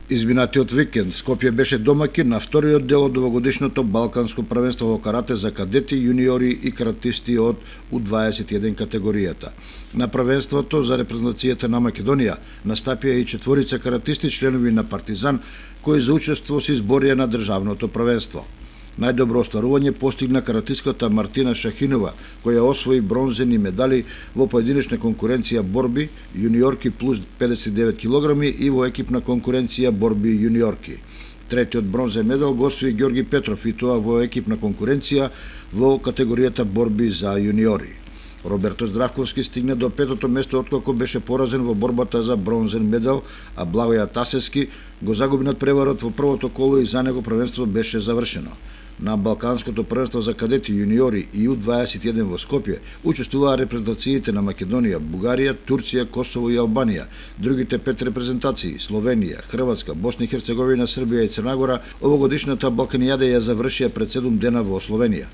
Изминатиот викенд Скопје беше домаќин на вториот дел од овогодишното Балканско првенство во карате за кадети, јуниори и каратисти од U21 категоријата. На првенството за репрезентацијата на Македонија настапија и четворица каратисти членови на Партизан кои за учество се изборија на државното првенство. Најдобро остварување постигна каратистката Мартина Шахинова, која освои бронзени медали во поединечна конкуренција борби јуниорки плюс 59 кг и во екипна конкуренција борби јуниорки. Третиот бронзен медал го освои Ѓорги Петров и тоа во екипна конкуренција во категоријата борби за јуниори. Роберто Здравковски стигна до петото место откако беше поразен во борбата за бронзен медал, а Благоја Тасевски го загуби надпреварот во првото коло и за него првенството беше завршено. На Балканското првенство за кадети, јуниори и U21 во Скопје учествуваа репрезентациите на Македонија, Бугарија, Турција, Косово и Албанија. Другите 5 репрезентации – Словенија, Хрватска, Босна и Херцеговина, Србија и Црна Гора – овогодишната Балканијада ја завршија пред 7 дена во Словенија.